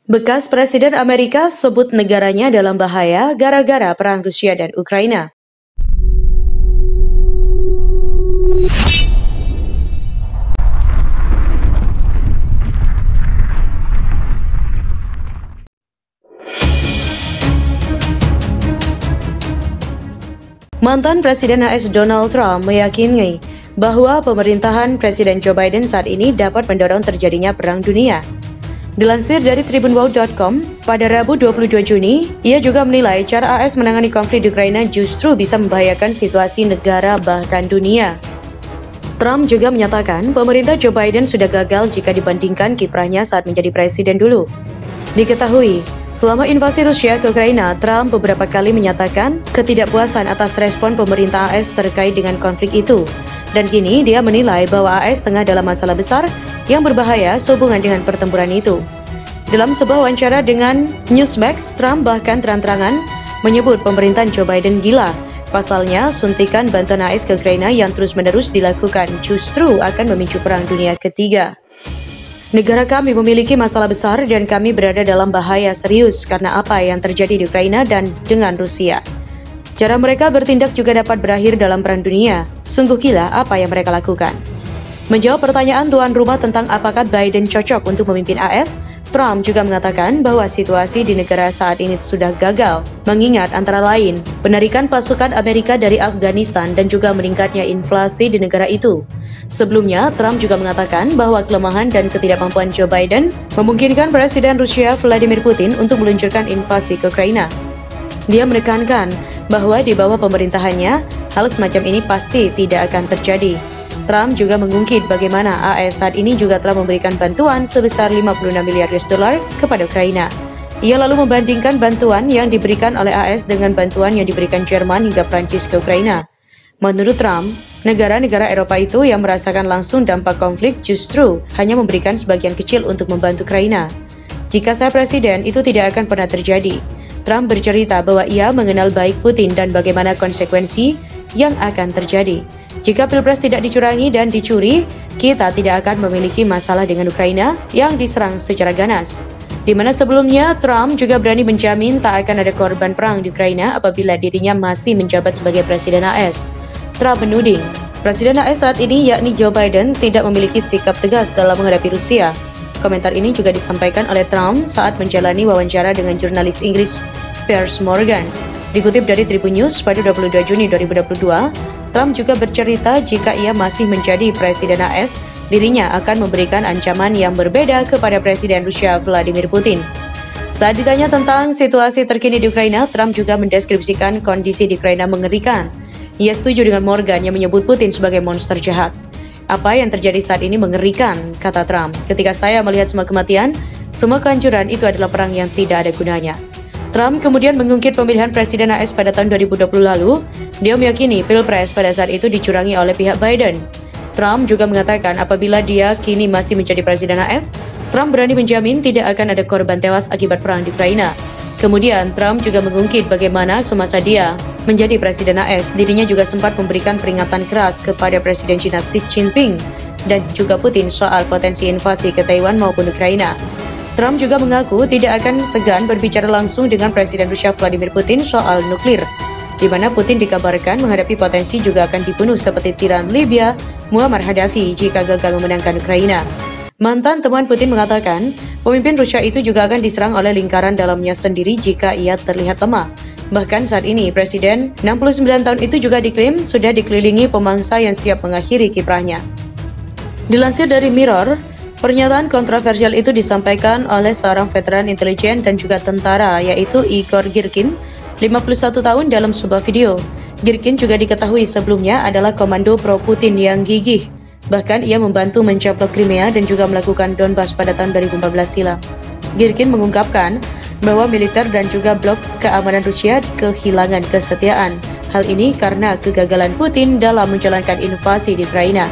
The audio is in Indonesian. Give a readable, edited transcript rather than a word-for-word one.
Bekas Presiden Amerika sebut negaranya dalam bahaya gara-gara perang Rusia dan Ukraina. Mantan Presiden AS Donald Trump meyakini bahwa pemerintahan Presiden Joe Biden saat ini dapat mendorong terjadinya perang dunia. Dilansir dari tribunworld.com, pada Rabu 22 Juni, ia juga menilai cara AS menangani konflik di Ukraina justru bisa membahayakan situasi negara bahkan dunia. Trump juga menyatakan pemerintah Joe Biden sudah gagal jika dibandingkan kiprahnya saat menjadi presiden dulu. Diketahui, selama invasi Rusia ke Ukraina, Trump beberapa kali menyatakan ketidakpuasan atas respon pemerintah AS terkait dengan konflik itu. Dan kini dia menilai bahwa AS tengah dalam masalah besar yang berbahaya sehubungan dengan pertempuran itu. Dalam sebuah wawancara dengan Newsmax, Trump bahkan terang-terangan menyebut pemerintahan Joe Biden gila. Pasalnya, suntikan bantuan AS ke Ukraina yang terus-menerus dilakukan justru akan memicu perang dunia ketiga. Negara kami memiliki masalah besar dan kami berada dalam bahaya serius karena apa yang terjadi di Ukraina dan dengan Rusia. Cara mereka bertindak juga dapat berakhir dalam perang dunia. Sungguh gila apa yang mereka lakukan. Menjawab pertanyaan tuan rumah tentang apakah Biden cocok untuk memimpin AS, Trump juga mengatakan bahwa situasi di negara saat ini sudah gagal, mengingat antara lain penarikan pasukan Amerika dari Afghanistan dan juga meningkatnya inflasi di negara itu. Sebelumnya, Trump juga mengatakan bahwa kelemahan dan ketidakmampuan Joe Biden memungkinkan Presiden Rusia Vladimir Putin untuk meluncurkan invasi ke Ukraina. Dia menekankan bahwa di bawah pemerintahannya, hal semacam ini pasti tidak akan terjadi. Trump juga mengungkit bagaimana AS saat ini juga telah memberikan bantuan sebesar 56 miliar US dollar kepada Ukraina. Ia lalu membandingkan bantuan yang diberikan oleh AS dengan bantuan yang diberikan Jerman hingga Prancis ke Ukraina. Menurut Trump, negara-negara Eropa itu yang merasakan langsung dampak konflik justru hanya memberikan sebagian kecil untuk membantu Ukraina. Jika saya presiden, itu tidak akan pernah terjadi. Trump bercerita bahwa ia mengenal baik Putin dan bagaimana konsekuensi yang akan terjadi. Jika Pilpres tidak dicurangi dan dicuri, kita tidak akan memiliki masalah dengan Ukraina yang diserang secara ganas. Di mana sebelumnya, Trump juga berani menjamin tak akan ada korban perang di Ukraina apabila dirinya masih menjabat sebagai Presiden AS. Trump menuding, Presiden AS saat ini yakni Joe Biden tidak memiliki sikap tegas dalam menghadapi Rusia. Komentar ini juga disampaikan oleh Trump saat menjalani wawancara dengan jurnalis Inggris Piers Morgan. Dikutip dari Tribun News pada 22 Juni 2022, Trump juga bercerita jika ia masih menjadi Presiden AS, dirinya akan memberikan ancaman yang berbeda kepada Presiden Rusia Vladimir Putin. Saat ditanya tentang situasi terkini di Ukraina, Trump juga mendeskripsikan kondisi di Ukraina mengerikan. Ia setuju dengan Morgan yang menyebut Putin sebagai monster jahat. Apa yang terjadi saat ini mengerikan, kata Trump. Ketika saya melihat semua kematian, semua kehancuran itu adalah perang yang tidak ada gunanya. Trump kemudian mengungkit pemilihan Presiden AS pada tahun 2020 lalu. Dia meyakini Pilpres pada saat itu dicurangi oleh pihak Biden. Trump juga mengatakan apabila dia kini masih menjadi Presiden AS, Trump berani menjamin tidak akan ada korban tewas akibat perang di Ukraina. Kemudian, Trump juga mengungkit bagaimana semasa dia menjadi Presiden AS, dirinya juga sempat memberikan peringatan keras kepada Presiden China Xi Jinping dan juga Putin soal potensi invasi ke Taiwan maupun Ukraina. Trump juga mengaku tidak akan segan berbicara langsung dengan Presiden Rusia Vladimir Putin soal nuklir, di mana Putin dikabarkan menghadapi potensi juga akan dibunuh seperti tiran Libya Muammar Gaddafi jika gagal memenangkan Ukraina. Mantan teman Putin mengatakan, pemimpin Rusia itu juga akan diserang oleh lingkaran dalamnya sendiri jika ia terlihat lemah. Bahkan saat ini, Presiden 69 tahun itu juga diklaim sudah dikelilingi pemangsa yang siap mengakhiri kiprahnya. Dilansir dari Mirror, pernyataan kontroversial itu disampaikan oleh seorang veteran intelijen dan juga tentara, yaitu Igor Girkin, 51 tahun dalam sebuah video. Girkin juga diketahui sebelumnya adalah komando pro-Putin yang gigih. Bahkan ia membantu mencaplok Crimea dan juga melakukan Donbas pada tahun 2014 silam. Girkin mengungkapkan bahwa militer dan juga blok keamanan Rusia kehilangan kesetiaan. Hal ini karena kegagalan Putin dalam menjalankan invasi di Ukraina.